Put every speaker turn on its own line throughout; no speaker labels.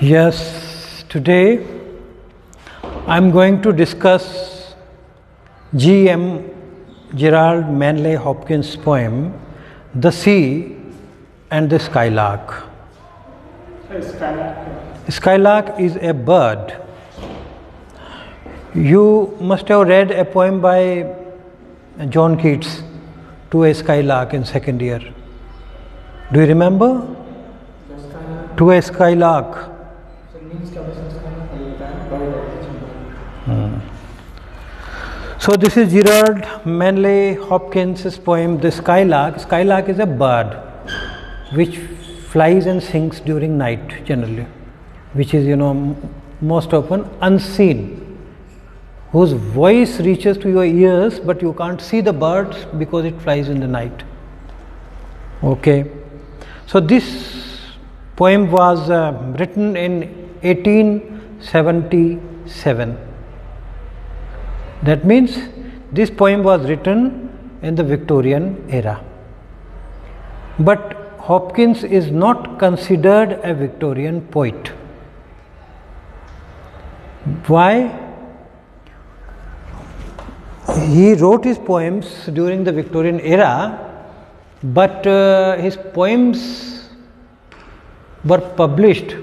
Yes, today I'm going to discuss G.M. Gerard Manley Hopkins' poem, The Sea and the Skylark. Skylark is a bird. You must have read a poem by John Keats, To a Skylark, in second year. Do you remember? To a Skylark. So this is Gerard Manley Hopkins' poem, The Skylark. Skylark is a bird which flies and sings during night generally, which is most often unseen, whose voice reaches to your ears but you can't see the bird because it flies in the night. Okay, so this poem was written in 1877. That means this poem was written in the Victorian era. But Hopkins is not considered a Victorian poet. Why? He wrote his poems during the Victorian era, but his poems were published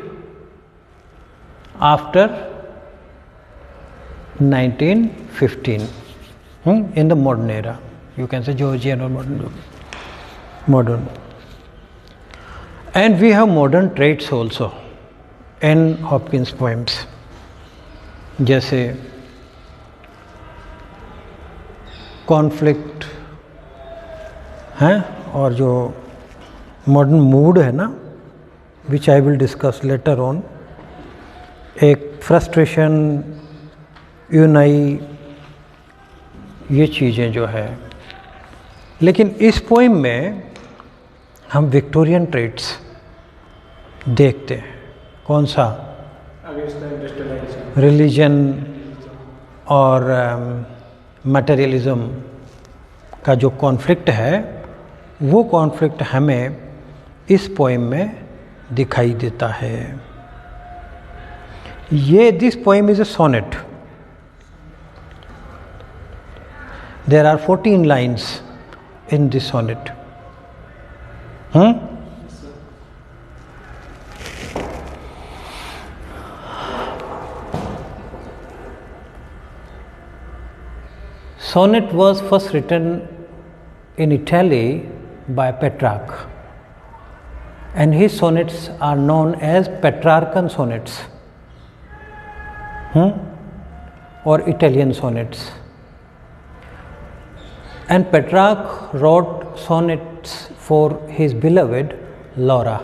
after 1915 in the modern era. You can say Georgian or modern. And we have modern traits also in Hopkins' poems. जैसे conflict हैं और जो modern mood है ना, which I will discuss later on, एक frustration, यूनाई, ये चीज़ें जो है. लेकिन इस पोइम में हम विक्टोरियन ट्रेट्स देखते हैं. कौन सा? रिलीजन और मटेरियलिज्म का जो कॉन्फ्लिक्ट है, वो कॉन्फ्लिक्ट हमें इस पोइम में दिखाई देता है. ये this poem is a sonnet. There are 14 lines in this sonnet. Sonnet was first written in Italy by Petrarch, and his sonnets are known as Petrarchan sonnets or Italian sonnets. And Petrarch wrote sonnets for his beloved Laura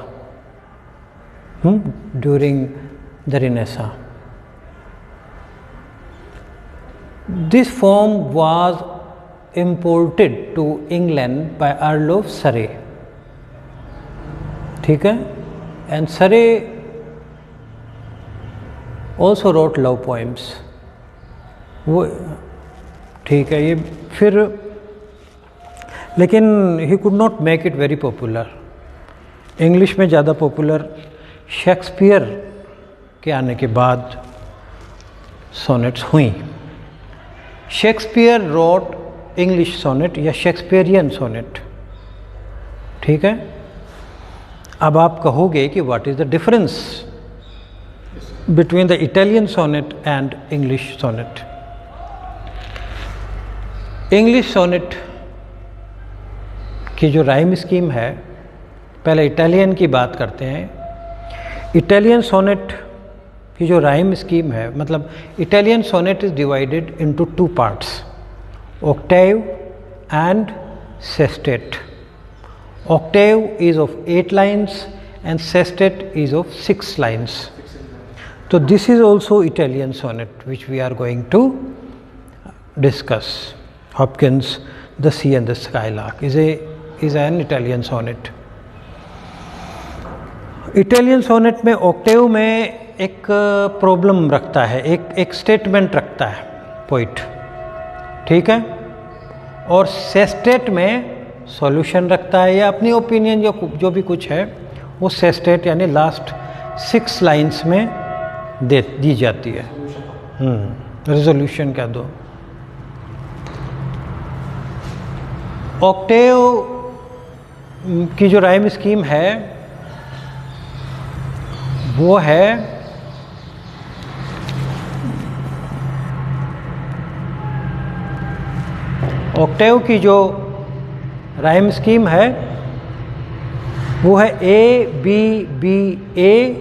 during the Renaissance. This form was imported to England by Earl of Surrey. ठीक है? And Surrey also wrote love poems. वो ठीक है, ये फिर लेकिन he could not make it very popular. English में ज़्यादा पॉपुलर शेक्सपियर के आने के बाद सोनेट्स हुई. शेक्सपियर रोट इंग्लिश सोनेट या शेक्सपियरियन सोनेट. ठीक है. अब आप कहोगे कि what is the difference between the Italian sonnet and English sonnet. English sonnet की जो राइम स्कीम है, पहले इटालियन की बात करते हैं. इटालियन सोनेट की जो राइम स्कीम है, मतलब Italian sonnet is divided into two parts, octave and sestet. Octave is of 8 lines and sestet is of 6 lines. तो this is also Italian sonnet which we are going to discuss. Hopkins, The Sea and the Skylark is an Italian sonnet. Italian sonnet में octave में एक problem रखता है, एक statement रखता है poet. ठीक है. और सेस्टेट में सॉल्यूशन रखता है या अपनी ओपिनियन जो भी कुछ है वो सेस्टेट यानी लास्ट 6 लाइन्स में दी जाती है। रेजोल्यूशन क्या दो। ऑक्टेव की जो राइम स्कीम है वो है ऑक्टेव की जो राइम स्कीम है वो है A B B A.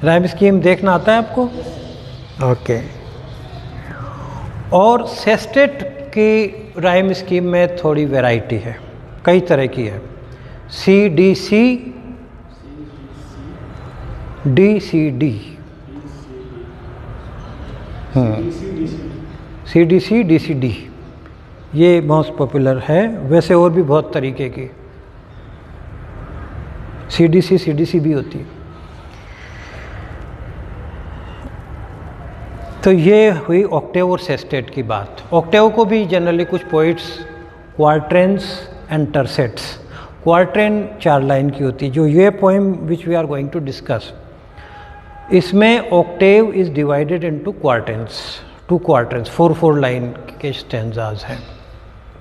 Rhyme scheme देखना आता है आपको? ओके। और सेस्टेट की राइम स्कीम में थोड़ी वैरायटी है, कई तरह की है। C D C, D C D, C D C, D C D, ये मोस्ट पॉपुलर है। वैसे और भी बहुत तरीके की सी डी सी भी होती है। तो ये हुई ऑक्टेव और सेस्टेट की बात। ऑक्टेव को भी जनरली कुछ poets quatrains and tercets, quatrain 4 line की होती है। जो ये poem which we are going to discuss, इसमें octave is divided into quatrains, 2 quatrains, 4 line के स्टैंजाज हैं,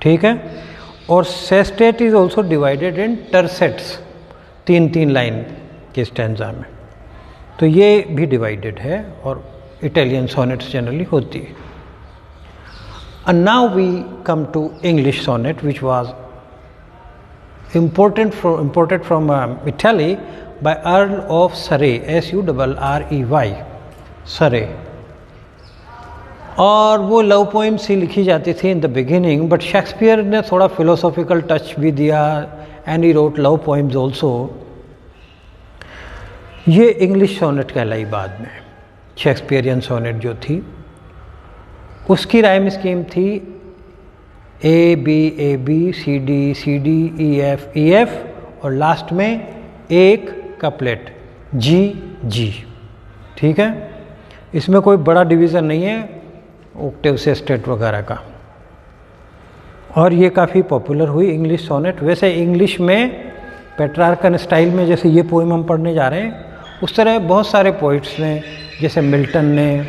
ठीक है। और sestet is also divided in tercets, 3 line के स्टैंजा में। तो ये भी डिवाइडेड है और इटालियन सोनेट्स जनरली होती है। And now we come to English sonnet, which was imported from Italy by Earl of Surrey, Surrey, Surrey। और वो लव पोइम्स ही लिखी जाती थी in the beginning, but Shakespeare ने थोड़ा फिलोसॉफिकल टच भी दिया and he wrote love poems also. ये इंग्लिश सोनेट कहलाई बाद में। शेक्सपियरियन सोनेट जो थी उसकी राइम स्कीम थी A B C D E F और लास्ट में एक कपलेट जी, ठीक है। इसमें कोई बड़ा डिवीज़न नहीं है ऑक्टेव सेस्टेट वगैरह का। और ये काफ़ी पॉपुलर हुई इंग्लिश सोनेट। वैसे इंग्लिश में पेट्रार्कन स्टाइल में, जैसे ये पोइम हम पढ़ने जा रहे हैं, उस तरह बहुत सारे पोइट्स ने, जैसे मिल्टन ने,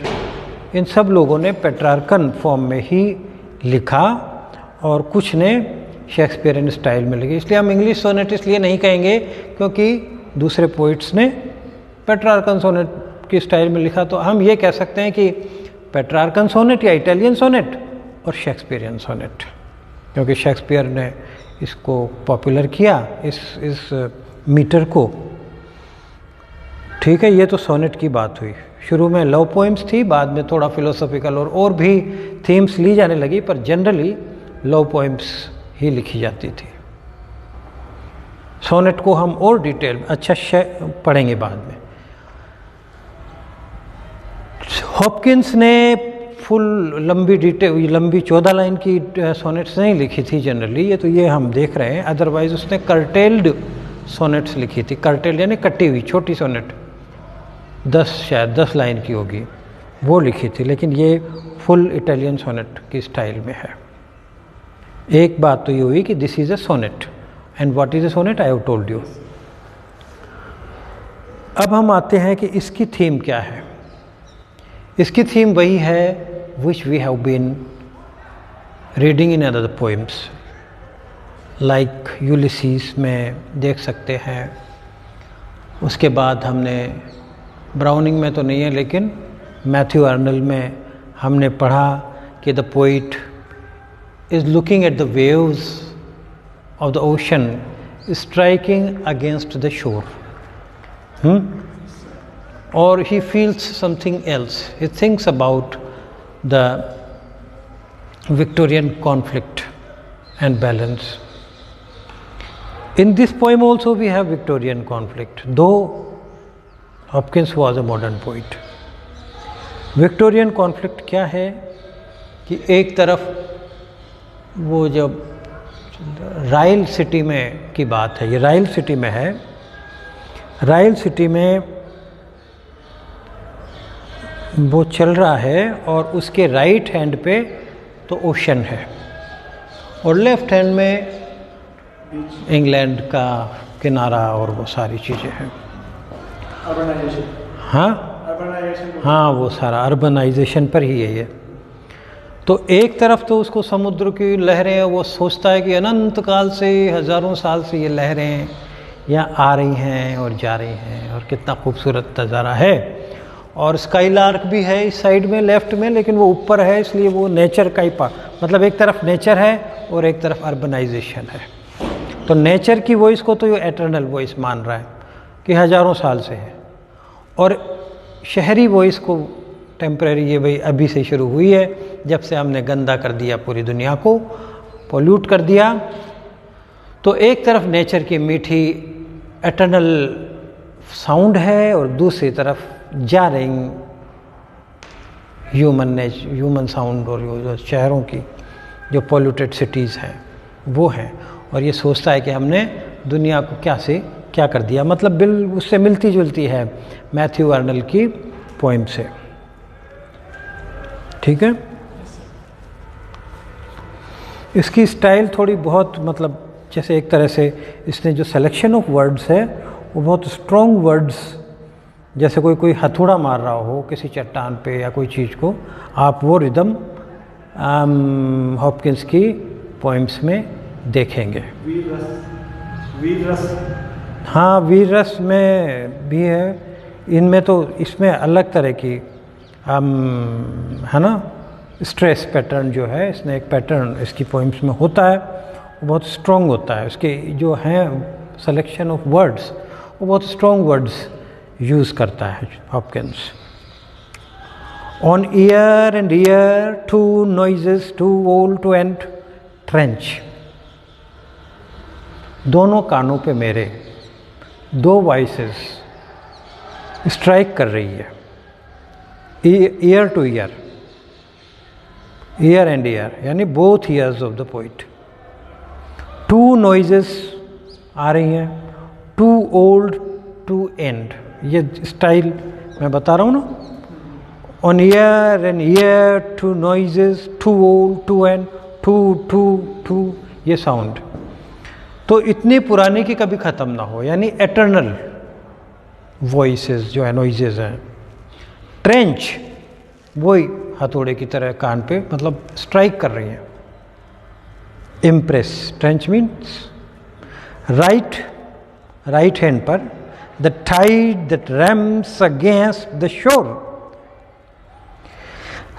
इन सब लोगों ने पेट्रार्कन फॉर्म में ही लिखा और कुछ ने शेक्सपियरियन स्टाइल में लिखे। इसलिए हम इंग्लिश सोनेट इसलिए नहीं कहेंगे क्योंकि दूसरे पोइट्स ने पेट्रार्कन सोनेट की स्टाइल में लिखा। तो हम ये कह सकते हैं कि पेट्रार्कन सोनेट या इटालियन सोनेट और शेक्सपियरियन सोनेट, क्योंकि शेक्सपियर ने इसको पॉपुलर किया, इस मीटर को, ठीक है। ये तो सोनेट की बात हुई। शुरू में लव पोइम्स थी, बाद में थोड़ा फिलोसॉफिकल और भी थीम्स ली जाने लगी, पर जनरली लव पोइम्स ही लिखी जाती थी। सोनेट को हम और डिटेल अच्छा पढ़ेंगे बाद में। हॉपकिंस ने फुल लंबी 14 लाइन की सोनेट्स नहीं लिखी थी जनरली, ये हम देख रहे हैं। अदरवाइज उसने कर्टेल्ड सोनेट्स लिखी थी। कर्टेल्ड यानी कटी हुई छोटी सोनेट, 10 लाइन की होगी, वो लिखी थी। लेकिन ये फुल इटालियन सोनेट की स्टाइल में है। एक बात तो ये हुई कि this is a sonnet and what is a sonnet, I have told you. अब हम आते हैं कि इसकी थीम क्या है। इसकी थीम वही है which we have been reading in other poems, like Ulysses में देख सकते हैं। उसके बाद हमने ब्राउनिंग में तो नहीं है, लेकिन मैथ्यू आर्नल्ड में हमने पढ़ा कि the poet is looking at the waves of the ocean striking against the शोर, और he feels something else. He thinks about the Victorian conflict and balance. In this poem also we have Victorian conflict, though Hopkins was a modern poet. Victorian conflict क्या है कि एक तरफ वो जब राइल city में की बात है, ये राइल सिटी में है। राइल सिटी में वो चल रहा है और उसके राइट हैंड पे तो ओशन है और लेफ्ट हैंड में इंग्लैंड का किनारा और वो सारी चीज़ें हैं। हाँ, वो सारा अर्बनाइजेशन पर ही है ये। तो एक तरफ तो उसको समुद्र की लहरें, वो सोचता है कि अनंत काल से, हज़ारों साल से ये लहरें यहाँ आ रही हैं और जा रही हैं, और कितना खूबसूरत नज़ारा है। और स्काई लार्क भी है इस साइड में लेफ्ट में, लेकिन वो ऊपर है, इसलिए वो नेचर का ही मतलब एक तरफ नेचर है और एक तरफ अर्बनाइजेशन है। तो नेचर की वॉइस को तो ये एटर्नल वॉइस मान रहा है कि हज़ारों साल से है, और शहरी वॉइस को टेम्परेरी, ये भाई अभी से शुरू हुई है, जब से हमने गंदा कर दिया पूरी दुनिया को, पोल्यूट कर दिया। तो एक तरफ नेचर की मीठी एटर्नल साउंड है, और दूसरी तरफ जारिंग ह्यूमन साउंड, और जो शहरों की जो पोल्यूटेड सिटीज़ हैं वो हैं। और ये सोचता है कि हमने दुनिया को क्या कर दिया। मतलब उससे मिलती जुलती है मैथ्यू आर्नल्ड की पोइम से। ठीक है। इसकी स्टाइल थोड़ी बहुत, मतलब जैसे एक तरह से इसने जो सिलेक्शन ऑफ वर्ड्स है वो बहुत स्ट्रॉन्ग वर्ड्स, जैसे कोई हथौड़ा मार रहा हो किसी चट्टान पे या कोई चीज़ को, आप वो रिदम हॉपकिंस की पोइम्स में देखेंगे। वीर रस, हाँ, वीर रस में भी है। इनमें तो इसमें अलग तरह की है ना, स्ट्रेस पैटर्न जो है, इसने एक पैटर्न इसकी पोइम्स में होता है, वो बहुत स्ट्रॉन्ग होता है। उसके जो हैं सिलेक्शन ऑफ वर्ड्स, वो बहुत स्ट्रॉन्ग वर्ड्स यूज़ करता है Hopkins. On ear and ear two noises too old to end trench, दोनों कानों पे मेरे दो वॉइसेस स्ट्राइक कर रही है, ear to ear, ear and ear, यानी both ears of the poet. Two noises आ रही हैं, टू ओल्ड टू एंड, ये स्टाइल मैं बता रहा हूँ ना। On ear and ear two noises too old to end, to to to, ये साउंड तो इतनी पुरानी कि कभी ख़त्म ना हो, यानी एटर्नल वॉइसेस जो है, नॉइजेस हैं। ट्रेंच, वही हथौड़े की तरह कान पे, मतलब स्ट्राइक कर रही हैं। Impress, trench means right hand पर, the tide that rams against the shore,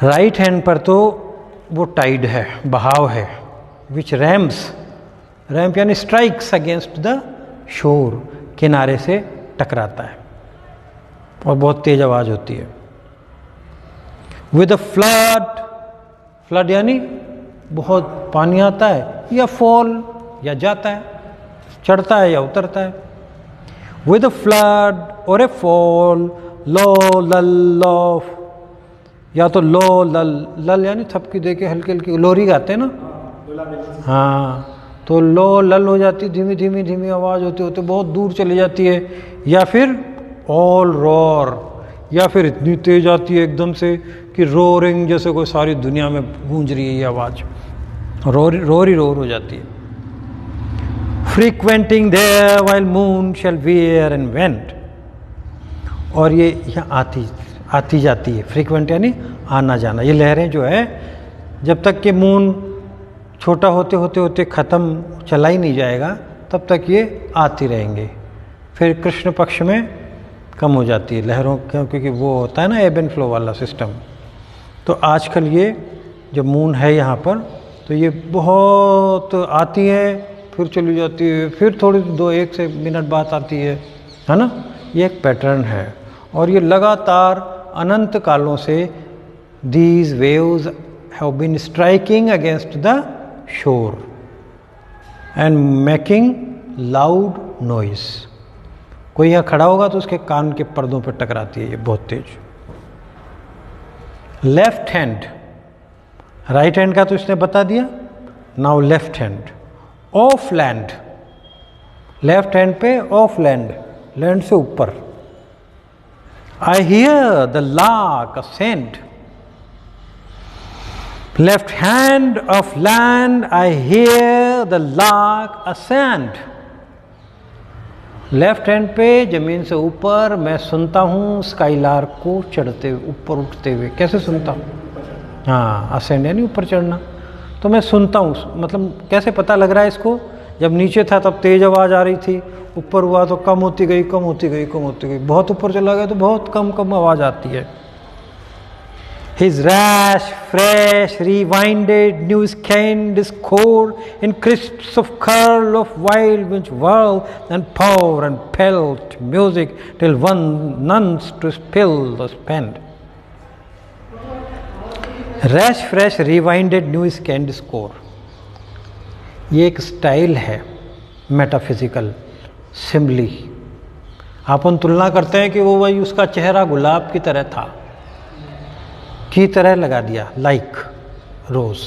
right hand पर तो वो टाइड है, बहाव है, विच रैम्स, रैम्प यानी स्ट्राइक्स अगेंस्ट द शोर, किनारे से टकराता है और बहुत तेज आवाज़ होती है। विद अ फ्लड यानी बहुत पानी आता है, या फॉल या जाता है, चढ़ता है या उतरता है। विद अ फ्लड और ए फॉल, लो लल ऑफ, या तो लो लल यानी थपकी दे के हल्की हल्की लोरी गाते हैं ना, हाँ, तो लो लल हो जाती, धीमी धीमी धीमी आवाज़ होते होते बहुत दूर चली जाती है। या फिर ऑल रॉर, या फिर इतनी तेज आती है एकदम से कि रोरिंग, जैसे कोई सारी दुनिया में गूंज रही है ये आवाज़, रोर हो जाती है। Frequenting there while moon shall wear and wend, और ये यहाँ आती जाती है। फ्रीक्वेंट यानी आना जाना। ये लहरें जो है, जब तक कि मून छोटा होते ख़त्म चला ही नहीं जाएगा, तब तक ये आती रहेंगे। फिर कृष्ण पक्ष में कम हो जाती है लहरों, क्योंकि वो होता है ना एब एंड फ्लो वाला सिस्टम। तो आजकल ये जब मून है यहाँ पर, तो ये बहुत आती है, फिर चली जाती है, फिर थोड़ी 2-1 से मिनट बाद आती है ना। ये एक पैटर्न है, और ये लगातार अनंत कालों से these waves have been striking against the shore and making loud noise. कोई यहाँ खड़ा होगा तो उसके कान के पर्दों पर टकराती है ये बहुत तेज। लेफ्ट हैंड, राइट हैंड का तो इसने बता दिया। Now left hand, of land, left hand पे ऑफ लैंड, लैंड से ऊपर। I hear the lark ascend. Left hand of land, I hear hear the lark ascend. Left hand पे जमीन से ऊपर मैं सुनता हूँ स्काईलार्क को चढ़ते हुए, ऊपर उठते हुए। कैसे सुनता हूँ? हाँ, असेंड यानी ऊपर चढ़ना। तो मैं सुनता हूँ, मतलब कैसे पता लग रहा है इसको? जब नीचे था तब तेज आवाज़ आ रही थी, ऊपर हुआ तो कम होती गई, कम होती गई, कम होती गई, बहुत ऊपर चला गया तो बहुत कम कम आवाज़ आती है। His rash, fresh, rewinded, new skinned discord in crisps of curl of wild which whirl and pour and pelt music till one nuns to spill the spent. Rash, fresh, rewinded, new skinned discord. ये एक style है metaphysical simply. अपन तुलना करते हैं कि वो वही उसका चेहरा गुलाब की तरह था, की तरह लगा दिया, लाइक रोज़।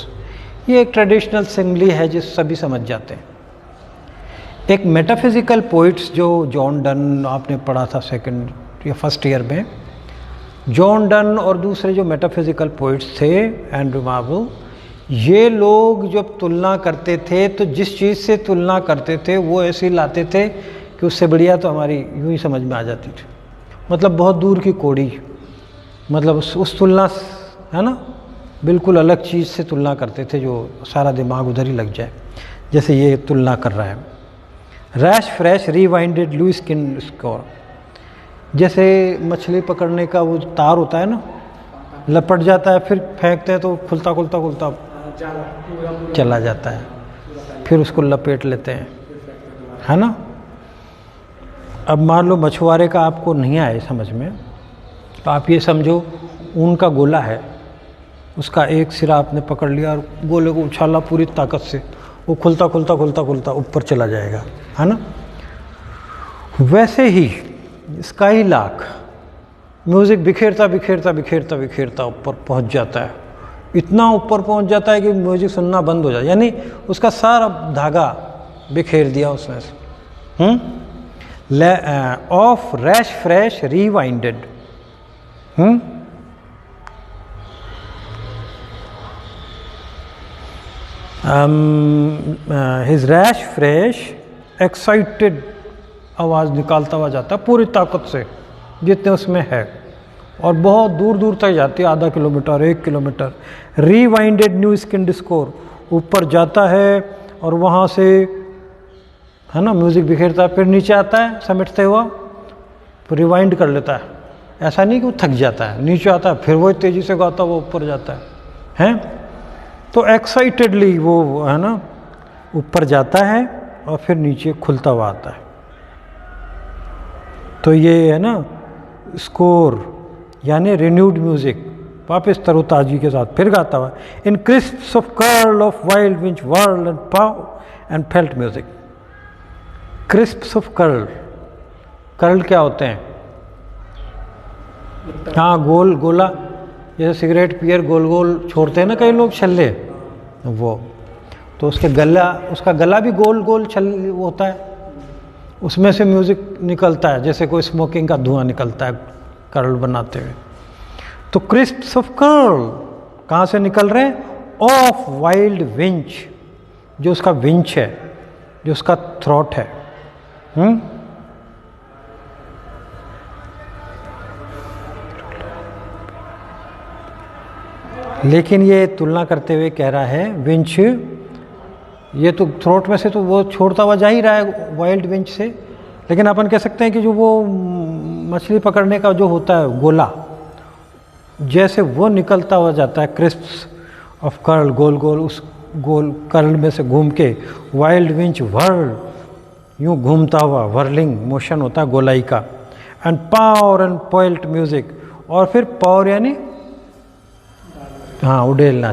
ये एक ट्रेडिशनल सिम्बली है जिस सभी समझ जाते हैं। एक मेटाफिजिकल पोइट्स जो जॉन डन आपने पढ़ा था सेकंड या फर्स्ट ईयर में, जॉन डन और दूसरे जो मेटाफिजिकल पोइट्स थे, एंड्रू मार्वल, ये लोग जब तुलना करते थे तो जिस चीज़ से तुलना करते थे वो ऐसे लाते थे कि उससे बढ़िया तो हमारी यूँ ही समझ में आ जाती थी। मतलब बहुत दूर की कोड़ी, मतलब उस तुलना, है ना, बिल्कुल अलग चीज़ से तुलना करते थे जो सारा दिमाग उधर ही लग जाए, जैसे ये तुलना कर रहा है। Rash fresh rewinded loose skin score, जैसे मछली पकड़ने का वो तार होता है ना, लपट जाता है, फिर फेंकते हैं तो खुलता खुलता खुलता चला जाता है, फिर उसको लपेट लेते हैं, है ना। अब मान लो मछुआरे का आपको नहीं आए समझ में, तो आप ये समझो ऊन का गोला है, उसका एक सिरा आपने पकड़ लिया और गोले को उछाला पूरी ताकत से, वो खुलता खुलता खुलता खुलता ऊपर चला जाएगा, है ना। वैसे ही स्काईलार्क म्यूज़िक बिखेरता बिखेरता बिखेरता बिखेरता ऊपर पहुंच जाता है, इतना ऊपर पहुंच जाता है कि म्यूज़िक सुनना बंद हो जाता है, यानी उसका सारा धागा बिखेर दिया उसने से। Of rash fresh rewinded, his rash fresh excited आवाज़ निकालता हुआ जाता है पूरी ताकत से जितने उसमें है, और बहुत दूर दूर तक जाती है, आधा किलोमीटर, 1 किलोमीटर। रीवाइंडेड न्यू स्किन डिस्कोर, ऊपर जाता है और वहाँ से, है ना, म्यूज़िक बिखेरता है, फिर नीचे आता है समेटते हुआ, फिर रिवाइंड कर लेता है। ऐसा नहीं कि वो थक जाता है, नीचे आता है फिर वो तेज़ी से गाता वो ऊपर जाता है। तो एक्साइटेडली वो, है ना, ऊपर जाता है और फिर नीचे खुलता हुआ आता है। तो ये है ना स्कोर, यानी रिन्यूड म्यूजिक, वापस तरोताजी के साथ फिर गाता हुआ, in crisps of curl off wild winch world and pour and felt music. Crisps of curl, curl क्या होते हैं? हाँ, गोल गोला, जैसे सिगरेट पियर गोल गोल छोड़ते हैं ना कई लोग छल्ले, वो तो उसके गला, उसका गला भी गोल गोल छल होता है, उसमें से म्यूज़िक निकलता है जैसे कोई स्मोकिंग का धुआं निकलता है कर्ल बनाते हुए। तो क्रिस्प्स ऑफ कर्ल कहाँ से निकल रहे हैं? ऑफ वाइल्ड विंच, जो उसका विंच है, जो उसका थ्रोट है। लेकिन ये तुलना करते हुए कह रहा है विंच, ये तो थ्रोट में से तो वो छोड़ता हुआ जा ही रहा है वाइल्ड विंच से, लेकिन अपन कह सकते हैं कि जो वो मछली पकड़ने का जो होता है गोला, जैसे वो निकलता हुआ जाता है क्रिस्प्स ऑफ कर्ल, गोल गोल, उस गोल कर्ल में से घूम के वाइल्ड विंच वर्ल, यूँ घूमता हुआ, वर्लिंग मोशन होता है गोलाई का। एंड पावर एंड पोइल्ट म्यूजिक, और फिर पावर यानी हाँ उड़ेलना,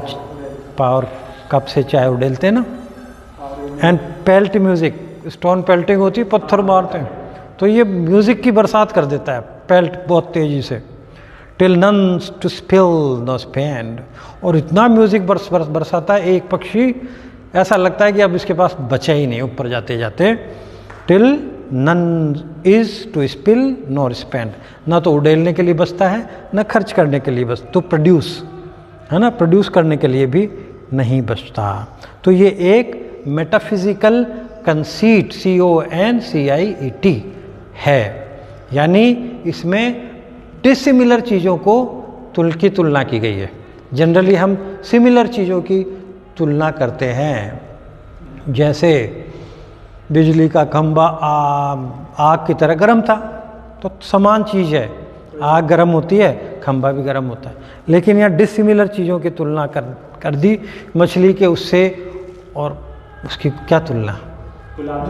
पावर कप से चाय उड़ेलते हैं ना। And peeled music, stone pelting होती है, पत्थर मारते हैं, तो ये म्यूजिक की बरसात कर देता है, पेल्ट बहुत तेजी से। Till nuns to spill no spend, और इतना म्यूजिक बरसाता है एक पक्षी, ऐसा लगता है कि अब इसके पास बचा ही नहीं ऊपर जाते जाते। Till none is to spill nor spend, ना तो उड़ेलने के लिए बचता है, ना खर्च करने के लिए बस, तो प्रोड्यूस, है ना, प्रोड्यूस करने के लिए भी नहीं बचता। तो ये एक मेटाफिजिकल कंसीट, CONCIET है, यानी इसमें डिसिमिलर चीज़ों को की तुलना की गई है। जनरली हम सिमिलर चीज़ों की तुलना करते हैं, जैसे बिजली का खंभा आग की तरह गर्म था, तो समान चीज़ है, आग गर्म होती है, खंभा भी गर्म होता है। लेकिन यहाँ डिसिमिलर चीज़ों की तुलना कर दी मछली के उससे, और उसकी क्या तुलना,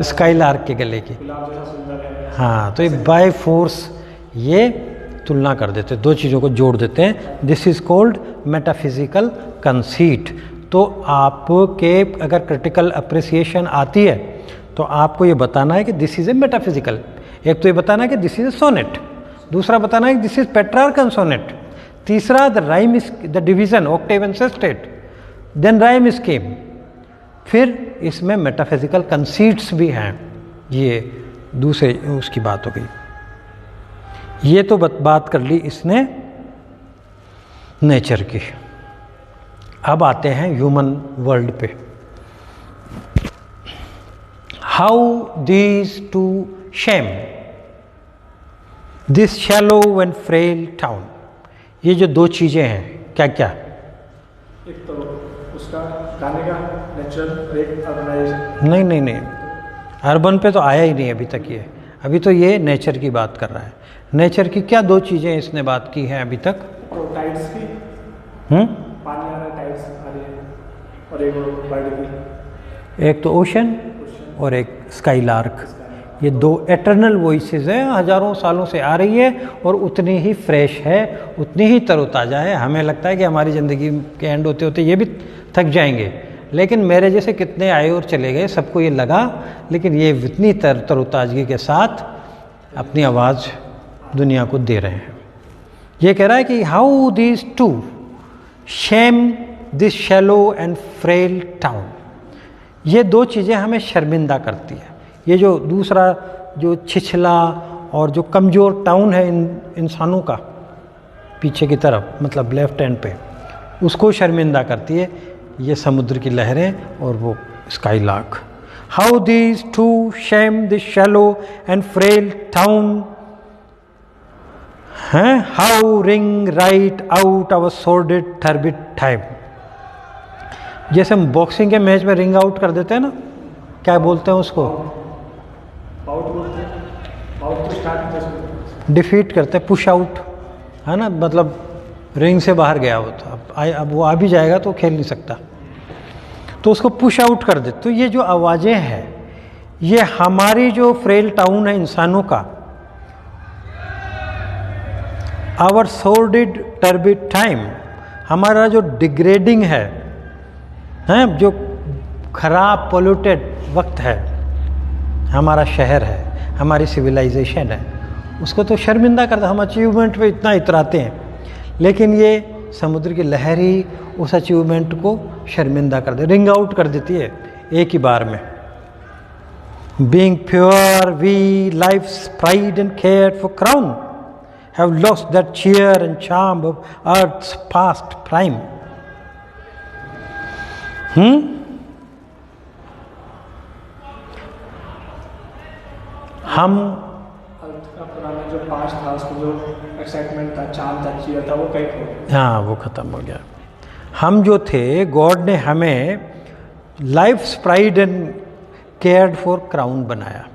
स्काईलार्क के गले की। हाँ, तो ये बाय फोर्स ये तुलना कर देते, दो चीज़ों को जोड़ देते हैं। This is called metaphysical conceit. तो आपके अगर क्रिटिकल अप्रिसिएशन आती है तो आपको ये बताना है कि दिस इज़ ए मेटाफिजिकल, एक तो ये बताना है कि दिस इज़ ए सोनेट, दूसरा बताना है कि दिस इज़ पेट्रार्कन सोनेट, तीसरा the rhyme is the division octave and sestet, then rhyme scheme, फिर इसमें मेटाफिजिकल कंसीट्स भी हैं। ये दूसरे उसकी बात हो गई। ये तो बात कर ली इसने नेचर की। अब आते हैं ह्यूमन वर्ल्ड पे। How these two shame this shallow and frail town, ये जो दो चीज़ें हैं क्या क्या?
एक तो उसका गाने का नेचुरल, एक अर्बनाइजेशन।
नहीं, अर्बन पे तो आया ही नहीं अभी तक ये, अभी तो ये नेचर की बात कर रहा है। नेचर की क्या दो चीज़ें इसने बात की हैं अभी तक?
तो टाइड्स की, पानी आ रहा है, टाइड्स आ रही है, और एक बर्ड की, एक
तो ओशन और एक स्काईलार्क। ये दो एटर्नल वॉइसेस हैं, हज़ारों सालों से आ रही है और उतनी ही फ्रेश है, उतनी ही तरोताज़ा है। हमें लगता है कि हमारी ज़िंदगी के एंड होते होते ये भी थक जाएंगे, लेकिन मेरे जैसे कितने आए और चले गए, सबको ये लगा, लेकिन ये इतनी तरोताज़गी के साथ अपनी आवाज़ दुनिया को दे रहे हैं। ये कह रहा है कि how these two shame this shallow and frail town, ये दो चीज़ें हमें शर्मिंदा करती है। ये जो दूसरा जो छिछला और जो कमज़ोर टाउन है इंसानों का पीछे की तरफ, मतलब लेफ्ट हैंड पे, उसको शर्मिंदा करती है ये समुद्र की लहरें और वो skylark. How these two shame this shallow and frail town हैं, how ring right out our sordid turbid time. जैसे हम बॉक्सिंग के मैच में रिंग आउट कर देते हैं ना, क्या बोलते हैं उसको? डिफीट करते हैं, पुश आउट, है ना, मतलब रिंग से बाहर गया हो तो अब वो आ भी जाएगा तो खेल नहीं सकता, तो उसको पुश आउट कर दे। तो ये जो आवाज़ें हैं, ये हमारी जो फ्रेल टाउन है इंसानों का, आवर सॉर्डिड टर्बिड टाइम, हमारा जो डिग्रेडिंग है, जो खराब पोल्यूटेड वक्त है, हमारा शहर है, हमारी सिविलाइजेशन है, उसको तो शर्मिंदा करता। हम अचीवमेंट पे इतना इतराते हैं, लेकिन ये समुद्र की लहर ही उस अचीवमेंट को शर्मिंदा कर दे, रिंग आउट कर देती है एक ही बार में। Being pure we life's pride and care for crown have lost that cheer and charm of earth's past prime. हम
अर्थ का पुराना जो पास्ट था, उसको जो एक्साइटमेंट था, चार्म था, चीयर था, वो कहीं खो गया।
हाँ, वो ख़त्म हो गया। हम जो थे, गॉड ने हमें life's pride and cared for crown बनाया।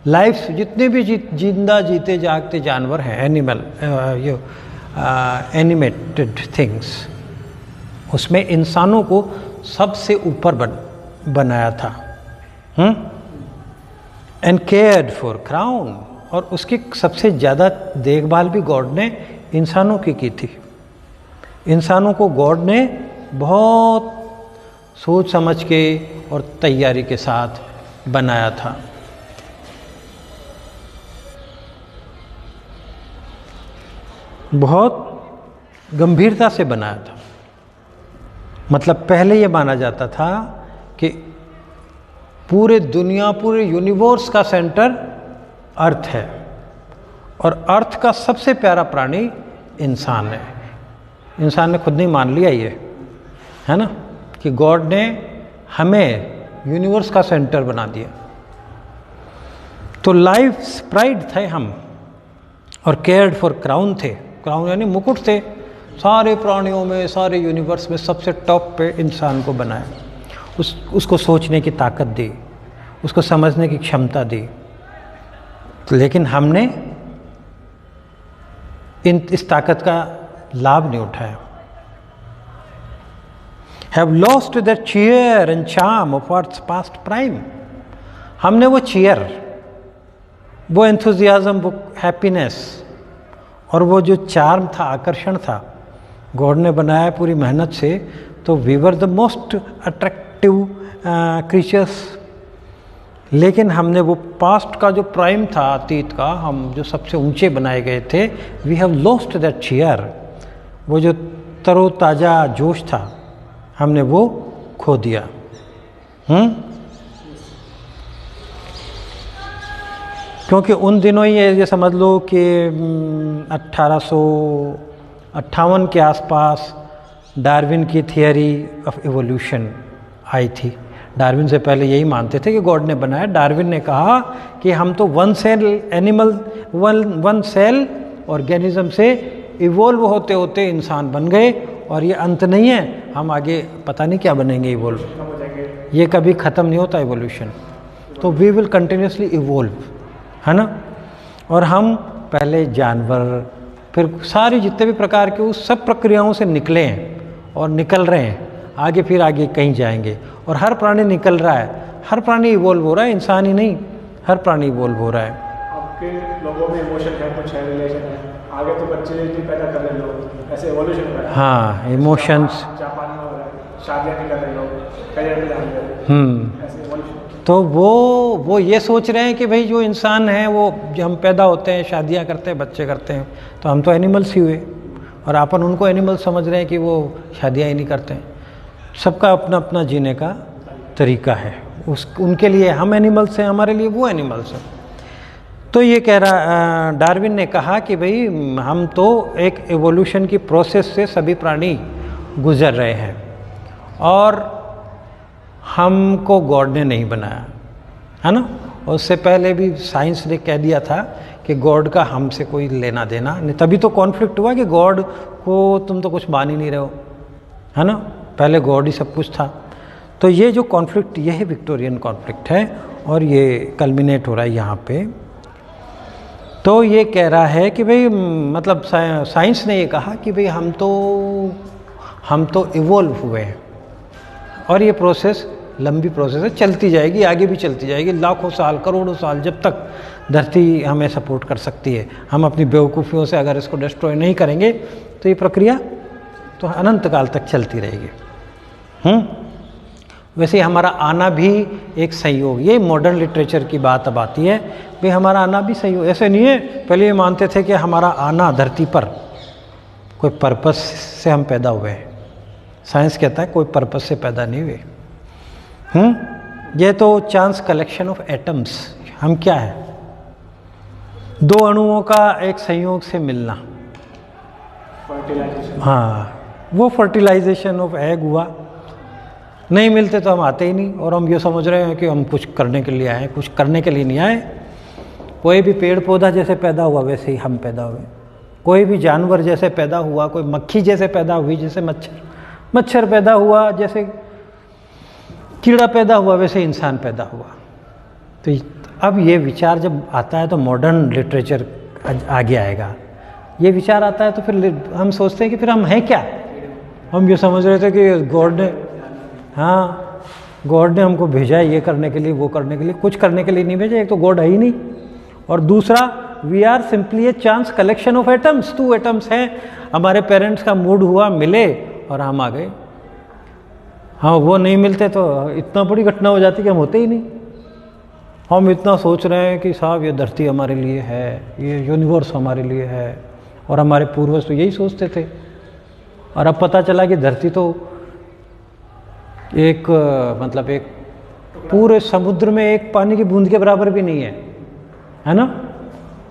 लाइफ जितने भी जिंदा जीते जागते जानवर हैं, एनिमेटेड थिंग्स, उसमें इंसानों को सबसे ऊपर बनाया था, एंड केयर्ड फॉर क्राउन, और उसकी सबसे ज़्यादा देखभाल भी गॉड ने इंसानों की थी। इंसानों को गॉड ने बहुत सोच समझ के और तैयारी के साथ बनाया था। बहुत गंभीरता से बनाया था। मतलब पहले ये माना जाता था कि पूरे दुनिया, पूरे यूनिवर्स का सेंटर अर्थ है, और अर्थ का सबसे प्यारा प्राणी इंसान है। इंसान ने खुद नहीं मान लिया ये, है ना, कि गॉड ने हमें यूनिवर्स का सेंटर बना दिया। तो लाइफ स्प्राइड थे हम और केयर्ड फॉर क्राउन थे। क्राउन यानी मुकुट थे। सारे प्राणियों में, सारे यूनिवर्स में सबसे टॉप पे इंसान को बनाया, उसको सोचने की ताकत दी, उसको समझने की क्षमता दी। तो लेकिन हमने इस ताकत का लाभ नहीं उठाया। Have lost their cheer and charm of what's past prime। हमने वो cheer, वो enthusiasm, वो happiness और वो जो charm था, आकर्षण था, गॉड ने बनाया पूरी मेहनत से। तो we were the most attractive creatures। लेकिन हमने वो पास्ट का जो प्राइम था, अतीत का, हम जो सबसे ऊंचे बनाए गए थे, we have lost that cheer, वो जो तरोताज़ा जोश था, हमने वो खो दिया। क्योंकि उन दिनों ही ये समझ लो कि 1858 के आसपास डार्विन की थियरी ऑफ इवोल्यूशन आई थी। डार्विन से पहले यही मानते थे कि गॉड ने बनाया। डार्विन ने कहा कि हम तो वन सेल ऑर्गेनिज्म से इवोल्व होते होते इंसान बन गए और ये अंत नहीं है, हम आगे पता नहीं क्या बनेंगे इवोल्व, ये कभी ख़त्म नहीं होता इवोल्यूशन। तो वी विल कंटिन्यूसली इवोल्व, है ना। और हम पहले जानवर, फिर सारी जितने भी प्रकार के उस सब प्रक्रियाओं से निकले हैं और निकल रहे हैं, आगे फिर आगे कहीं जाएंगे। और हर प्राणी निकल रहा है, हर प्राणी इवोल्व हो रहा है, इंसान ही नहीं, हर प्राणी इवोल्व हो रहा है।
आपके लोगों में इमोशन है, कुछ है, रिलेशन है, आगे तो बच्चे नहीं पैदा कर रहे लोग, ऐसे इवोल्यूशन हो रहा है।
हाँ, इमोशंस,
जापान में हो रहा है, शादियाँ नहीं कर रहे लोग, करियर में जाने रहे, ऐसे इवोल्यूशन।
तो वो ये सोच रहे हैं कि भाई जो इंसान है वो, जो हम पैदा होते हैं, शादियाँ करते हैं, बच्चे करते हैं, तो हम तो एनिमल्स ही हुए। और अपन उनको एनिमल समझ रहे हैं कि वो शादियाँ ही नहीं करते हैं। सबका अपना अपना जीने का तरीका है। उनके लिए हम एनिमल्स हैं, हमारे लिए वो एनिमल्स हैं। तो ये कह रहा, डार्विन ने कहा कि भाई हम तो एक एवोल्यूशन की प्रोसेस से सभी प्राणी गुजर रहे हैं और हमको गॉड ने नहीं बनाया, है ना। और उससे पहले भी साइंस ने कह दिया था कि गॉड का हमसे कोई लेना देना नहीं। तभी तो कॉन्फ्लिक्ट हुआ कि गॉड को तुम तो कुछ मान ही नहीं रहे हो, है ना। पहले गॉड ही सब कुछ था। तो ये जो कॉन्फ्लिक्ट, ये है विक्टोरियन कॉन्फ्लिक्ट है और ये कल्मिनेट हो रहा है यहाँ पे। तो ये कह रहा है कि भाई मतलब साइंस ने ये कहा कि भाई हम तो इवोल्व हुए हैं और ये प्रोसेस लंबी प्रोसेस है, चलती जाएगी, आगे भी चलती जाएगी, लाखों साल, करोड़ों साल, जब तक धरती हमें सपोर्ट कर सकती है। हम अपनी बेवकूफ़ियों से अगर इसको डिस्ट्रॉय नहीं करेंगे तो ये प्रक्रिया तो अनंत काल तक चलती रहेगी। वैसे हमारा आना भी एक संयोग, ये मॉडर्न लिटरेचर की बात अब आती है, भाई हमारा आना भी संयोग। ऐसे नहीं है, पहले ये मानते थे कि हमारा आना धरती पर कोई पर्पस से हम पैदा हुए हैं। साइंस कहता है कोई पर्पस से पैदा नहीं हुए। ये तो चांस कलेक्शन ऑफ एटम्स। हम क्या है, दो अणुओं का एक संयोग से मिलना। हाँ, वो फर्टिलाइजेशन ऑफ एग हुआ। नहीं मिलते तो हम आते ही नहीं, और हम ये समझ रहे हैं कि हम कुछ करने के लिए आए, कुछ करने के लिए नहीं आए। कोई भी पेड़ पौधा जैसे पैदा हुआ वैसे ही हम पैदा हुए। कोई भी जानवर जैसे पैदा हुआ, कोई मक्खी जैसे पैदा हुई, जैसे मच्छर पैदा हुआ, जैसे कीड़ा पैदा हुआ, वैसे इंसान पैदा हुआ। तो अब ये विचार जब आता है तो मॉडर्न लिटरेचर आगे आएगा। ये विचार आता है तो फिर हम सोचते हैं कि फिर हम हैं क्या। हम ये समझ रहे थे कि गॉड ने, हाँ, गॉड ने हमको भेजा है ये करने के लिए, वो करने के लिए। कुछ करने के लिए नहीं भेजा, एक तो गॉड है ही नहीं, और दूसरा we are simply a chance collection of atoms. 2 atoms हैं, हमारे पेरेंट्स का मूड हुआ, मिले और हम आ गए। हाँ, वो नहीं मिलते तो इतना बड़ी घटना हो जाती कि हम होते ही नहीं। हम इतना सोच रहे हैं कि साहब ये धरती हमारे लिए है, ये यूनिवर्स हमारे लिए है, और हमारे पूर्वज तो यही सोचते थे। और अब पता चला कि धरती तो एक मतलब एक पूरे समुद्र में एक पानी की बूंद के बराबर भी नहीं है ना।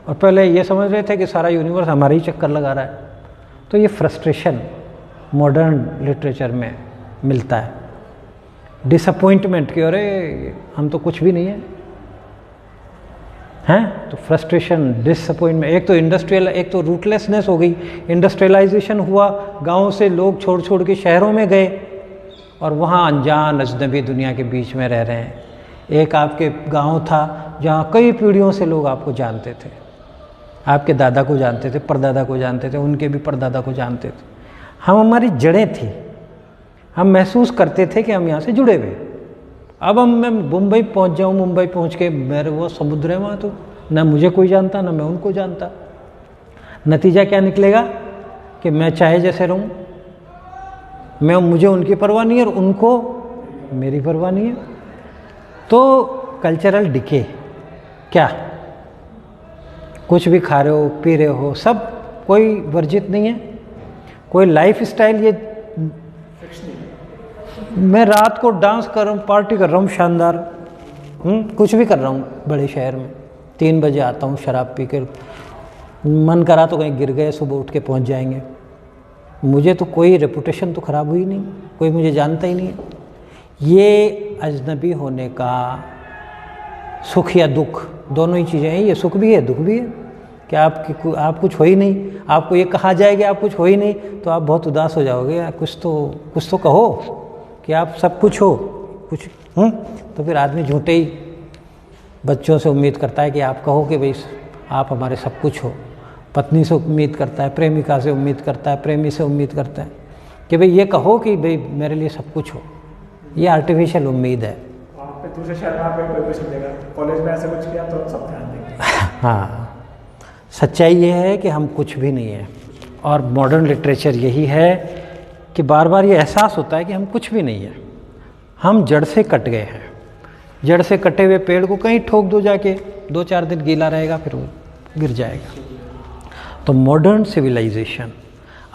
और पहले ये समझ रहे थे कि सारा यूनिवर्स हमारे ही चक्कर लगा रहा है। तो ये फ्रस्ट्रेशन मॉडर्न लिटरेचर में मिलता है। डिसअपॉइंटमेंट की, अरे हम तो कुछ भी नहीं है, हैं? तो फ्रस्ट्रेशन, डिसअपॉइंटमेंट, एक तो रूटलेसनेस हो गई, इंडस्ट्रियलाइजेशन हुआ, गाँव से लोग छोड़ छोड़ के शहरों में गए और वहाँ अनजान अजनबी दुनिया के बीच में रह रहे हैं। एक आपके गांव था जहाँ कई पीढ़ियों से लोग आपको जानते थे, आपके दादा को जानते थे, परदादा को जानते थे, उनके भी परदादा को जानते थे। हमारी जड़ें थी, हम महसूस करते थे कि हम यहाँ से जुड़े हुए। अब मैं मुंबई पहुँच जाऊँ, मुंबई पहुँच के मेरे वो समुद्र है वहाँ, तो ना मुझे कोई जानता ना मैं उनको जानता। नतीजा क्या निकलेगा कि मैं चाहे जैसे रहूँ, मुझे उनकी परवाह नहीं है और उनको मेरी परवाह नहीं है। तो कल्चरल डिके, क्या कुछ भी खा रहे हो, पी रहे हो, सब कोई वर्जित नहीं है, कोई लाइफ स्टाइल ये मैं रात को डांस कर रहा हूँ, पार्टी कर रहा हूँ शानदार, कुछ भी कर रहा हूँ बड़े शहर में, 3 बजे आता हूँ शराब पी कर, मन करा तो कहीं गिर गए, सुबह उठ के पहुँच जाएंगे। मुझे तो कोई रेपुटेशन तो ख़राब हुई नहीं, कोई मुझे जानता ही नहीं है। ये अजनबी होने का सुख या दुख दोनों ही चीज़ें हैं, ये सुख भी है दुख भी है कि आप कुछ हो ही नहीं, आपको ये कहा जाएगा आप कुछ हो ही नहीं तो आप बहुत उदास हो जाओगे। कुछ तो कहो कि आप सब कुछ हो, कुछ तो फिर आदमी झूठे ही बच्चों से उम्मीद करता है कि आप कहो कि भाई आप हमारे सब कुछ हो। पत्नी से उम्मीद करता है, प्रेमिका से उम्मीद करता है, प्रेमी से उम्मीद करता है कि भाई ये कहो कि भाई मेरे लिए सब कुछ हो। ये आर्टिफिशियल उम्मीद है।
आप दूसरे शहर में आपको कोई कुछ नहीं देगा, कॉलेज में ऐसा कुछ किया तो सब ध्यान देंगे।
हाँ, सच्चाई ये है कि हम कुछ भी नहीं है, और मॉडर्न लिटरेचर यही है कि बार बार ये एहसास होता है कि हम कुछ भी नहीं है, हम जड़ से कट गए हैं। जड़ से कटे हुए पेड़ को कहीं ठोक दो जाके, 2-4 दिन गीला रहेगा फिर वो गिर जाएगा। तो मॉडर्न सिविलाइजेशन,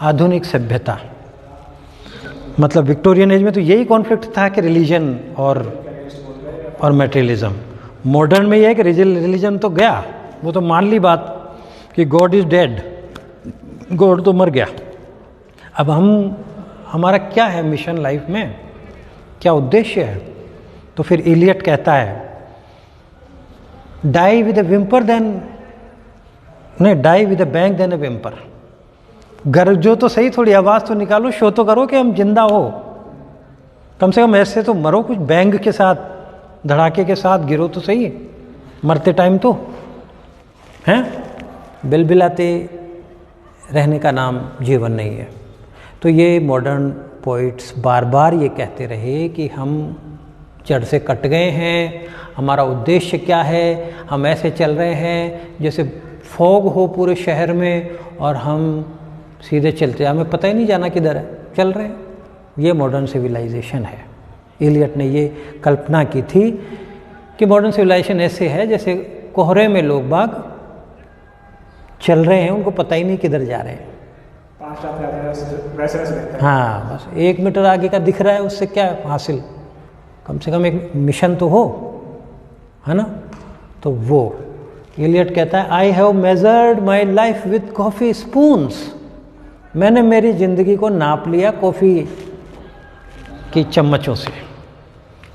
आधुनिक सभ्यता, मतलब विक्टोरियन एज में तो यही कॉन्फ्लिक्ट था कि रिलीजन और मटेरियलिज्म। मॉडर्न में यह है कि रिलीजन तो गया, वो तो मान ली बात कि गॉड इज़ डेड, गॉड तो मर गया। अब हमारा क्या है मिशन लाइफ में, क्या उद्देश्य है? तो फिर इलियट कहता है die with a whimper then नहीं, die with a bang then a whimper. गरजो तो सही, थोड़ी आवाज़ तो निकालो, शो तो करो कि हम जिंदा हो, कम से कम ऐसे तो मरो कुछ बैंग के साथ, धड़ाके के साथ गिरो तो सही, मरते टाइम तो हैं। बिलबिलाते रहने का नाम जीवन नहीं है। तो ये मॉडर्न पोइट्स बार बार ये कहते रहे कि हम जड़ से कट गए हैं, हमारा उद्देश्य क्या है, हम ऐसे चल रहे हैं जैसे फॉग हो पूरे शहर में और हम सीधे चलते, हमें पता ही नहीं जाना किधर है, चल रहे हैं। ये मॉडर्न सिविलाइजेशन है। इलियट ने ये कल्पना की थी कि मॉडर्न सिविलाइजेशन ऐसे है जैसे कोहरे में लोग बाग चल रहे हैं, उनको पता ही नहीं किधर जा रहे हैं।
वैसे दिखता है।
हाँ, बस 1 मीटर आगे का दिख रहा है, उससे क्या हासिल, कम से कम एक मिशन तो हो, है ना। तो वो इलियट कहता है I have measured my life with coffee spoons. मैंने मेरी ज़िंदगी को नाप लिया कॉफ़ी की चम्मचों से।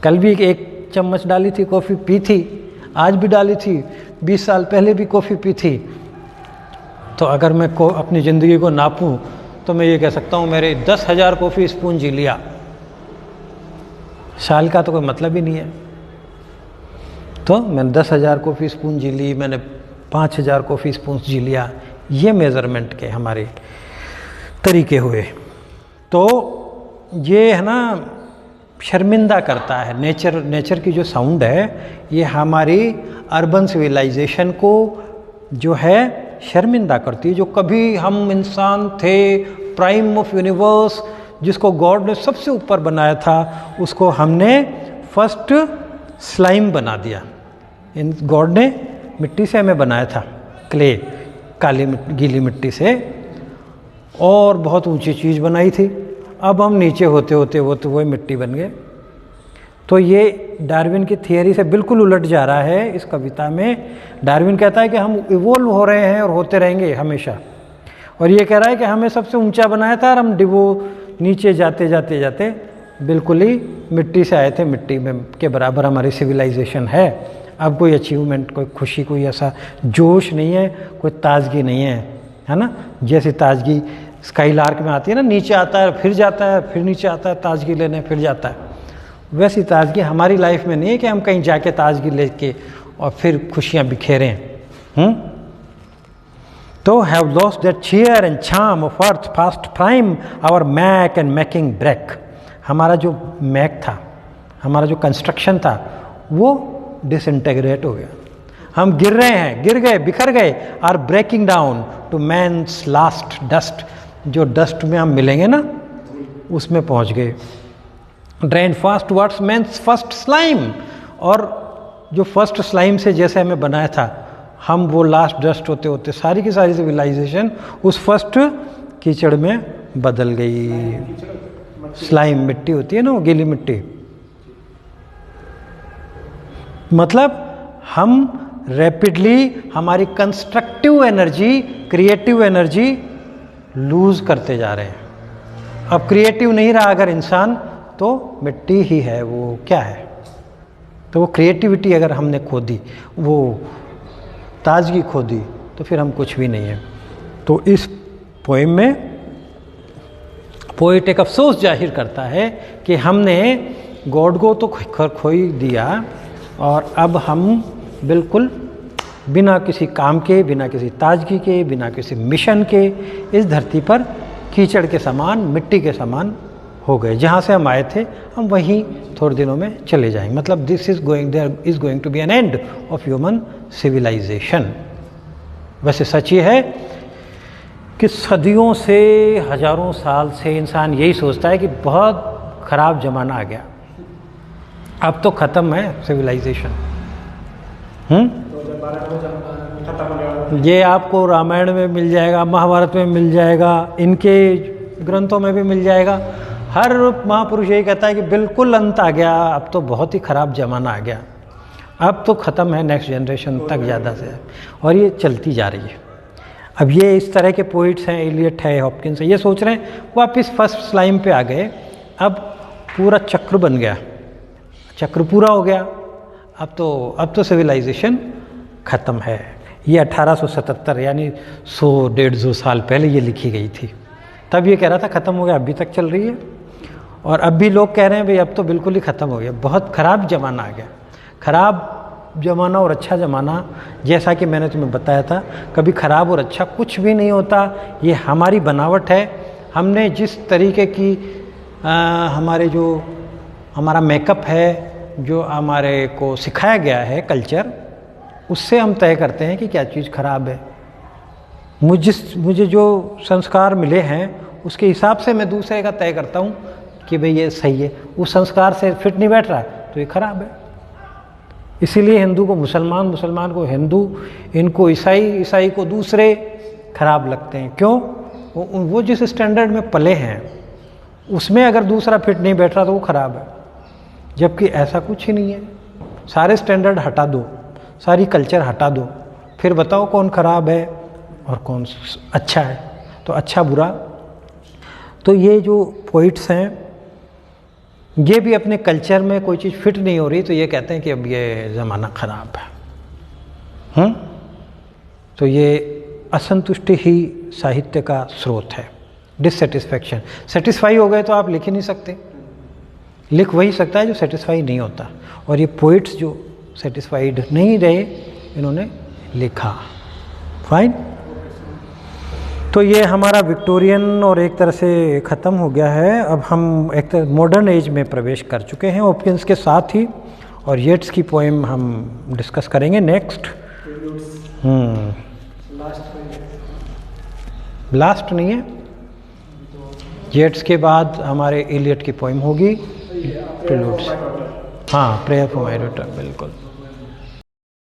कल भी 1 चम्मच डाली थी, कॉफ़ी पी थी, आज भी डाली थी, 20 साल पहले भी कॉफ़ी पी थी। तो अगर मैं अपनी ज़िंदगी को नापूं तो मैं ये कह सकता हूँ मेरे 10,000 कॉफ़ी स्पून जी लिया। साल का तो कोई मतलब ही नहीं है। तो मैंने 10,000 कॉफ़ी स्पून जी ली, मैंने 5,000 कॉफ़ी स्पून जी लिया। ये मेज़रमेंट के हमारे तरीके हुए। तो ये है ना, शर्मिंदा करता है नेचर की जो साउंड है, ये हमारी अर्बन सिविलाइजेशन को जो है शर्मिंदा करती है। जो कभी हम इंसान थे, प्राइम ऑफ यूनिवर्स, जिसको गॉड ने सबसे ऊपर बनाया था, उसको हमने फर्स्ट स्लाइम बना दिया। गॉड ने मिट्टी से हमें बनाया था, क्ले, काली गीली मिट्टी से, और बहुत ऊंची चीज़ बनाई थी। अब हम नीचे होते होते वही मिट्टी बन गए। तो ये डार्विन की थियरी से बिल्कुल उलट जा रहा है। इस कविता में डार्विन कहता है कि हम इवोल्व हो रहे हैं और होते रहेंगे हमेशा, और ये कह रहा है कि हमें सबसे ऊंचा बनाया था और हम नीचे जाते जाते जाते बिल्कुल ही मिट्टी से आए थे, मिट्टी में के बराबर हमारी सिविलाइजेशन है। अब कोई अचीवमेंट, कोई खुशी, कोई ऐसा जोश नहीं है, कोई ताजगी नहीं है ना। जैसे ताजगी स्काईलार्क में आती है ना, नीचे आता है फिर जाता है, फिर नीचे आता है ताजगी लेने, फिर जाता है, वैसी ताजगी हमारी लाइफ में नहीं है कि हम कहीं जाके ताजगी लेके और फिर खुशियाँ बिखेरें। तो have lost that cheer and charm of earth fast prime our make and making break. हमारा जो मैक था, हमारा जो कंस्ट्रक्शन था, वो डिसइंटेग्रेट हो गया। हम गिर रहे हैं, गिर गए, बिखर गए, are breaking down to man's last dust. जो डस्ट में हम मिलेंगे ना, उसमें पहुंच गए। Drain fast towards man's first slime. और जो फर्स्ट स्लाइम से जैसे हमें बनाया था, हम वो लास्ट डस्ट होते होते सारी की सारी सिविलाइजेशन उस फर्स्ट कीचड़ में बदल गई। स्लाइम मिट्टी होती है ना, वो गीली मिट्टी। मतलब हम रैपिडली हमारी constructive energy, creative energy lose करते जा रहे हैं। अब क्रिएटिव नहीं रहा अगर इंसान, तो मिट्टी ही है, वो क्या है। तो वो क्रिएटिविटी अगर हमने खो दी, वो ताजगी खो दी, तो फिर हम कुछ भी नहीं है। तो इस पोएम में पोएट एक अफसोस जाहिर करता है कि हमने गॉड को तो खो ही दिया, और अब हम बिल्कुल बिना किसी काम के, बिना किसी ताजगी के, बिना किसी मिशन के इस धरती पर कीचड़ के समान, मिट्टी के समान हो गए। जहाँ से हम आए थे, हम वहीं थोड़े दिनों में चले जाएंगे। मतलब this is going, there is going to be an end of human civilization. वैसे सच ये है कि सदियों से, हजारों साल से इंसान यही सोचता है कि बहुत ख़राब ज़माना आ गया, अब तो ख़त्म है सिविलाइजेशन। ये आपको रामायण में मिल जाएगा, महाभारत में मिल जाएगा, इनके ग्रंथों में भी मिल जाएगा। हर महापुरुष यही कहता है कि बिल्कुल अंत आ गया, अब तो बहुत ही ख़राब ज़माना आ गया, अब तो ख़त्म है, नेक्स्ट जनरेशन तक ज़्यादा से। और ये चलती जा रही है। अब ये इस तरह के पोइट्स हैं, एलियट है, हॉपकिंस है, ये सोच रहे हैं वापस फर्स्ट स्लाइम पे आ गए, अब पूरा चक्र बन गया, चक्र पूरा हो गया, अब तो सिविलाइजेशन ख़त्म है। ये 1877 यानी 100-150 साल पहले ये लिखी गई थी। तब ये कह रहा था ख़त्म हो गया, अभी तक चल रही है। और अब भी लोग कह रहे हैं भाई अब तो बिल्कुल ही ख़त्म हो गया, बहुत ख़राब ज़माना आ गया। ख़राब ज़माना और अच्छा ज़माना, जैसा कि मैंने तुम्हें बताया था, कभी ख़राब और अच्छा कुछ भी नहीं होता। ये हमारी बनावट है। हमने जिस तरीके की हमारा मेकअप है, जो हमारे को सिखाया गया है कल्चर, उससे हम तय करते हैं कि क्या चीज़ ख़राब है। मुझे जो संस्कार मिले हैं उसके हिसाब से मैं दूसरे का तय करता हूँ कि भाई ये सही है। उस संस्कार से फिट नहीं बैठ रहा तो ये ख़राब है। इसीलिए हिंदू को मुसलमान, मुसलमान को हिंदू, इनको ईसाई, ईसाई को दूसरे खराब लगते हैं। क्यों? वो जिस स्टैंडर्ड में पले हैं उसमें अगर दूसरा फिट नहीं बैठ रहा तो वो ख़राब है। जबकि ऐसा कुछ ही नहीं है। सारे स्टैंडर्ड हटा दो, सारी कल्चर हटा दो, फिर बताओ कौन ख़राब है और कौन अच्छा है। तो अच्छा बुरा, तो ये जो पोइट्स हैं ये भी अपने कल्चर में कोई चीज़ फिट नहीं हो रही तो ये कहते हैं कि अब ये ज़माना ख़राब है। तो ये असंतुष्टि ही साहित्य का स्रोत है, डिससेटिस्फैक्शन। सेटिस्फाई हो गए तो आप लिख ही नहीं सकते। लिख वही सकता है जो सेटिस्फाई नहीं होता, और ये पोइट्स जो सेटिस्फाइड नहीं रहे इन्होंने लिखा। फाइन। तो ये हमारा विक्टोरियन और एक तरह से ख़त्म हो गया है। अब हम एक तरह मॉडर्न एज में प्रवेश कर चुके हैं हॉपकिंस के साथ ही, और येट्स की पोएम हम डिस्कस करेंगे नेक्स्ट। लास्ट नहीं है, येट्स के बाद हमारे एलियट की पोएम होगी प्रिलूड्स। हाँ, प्रेयर फॉर माय डॉटर, बिल्कुल।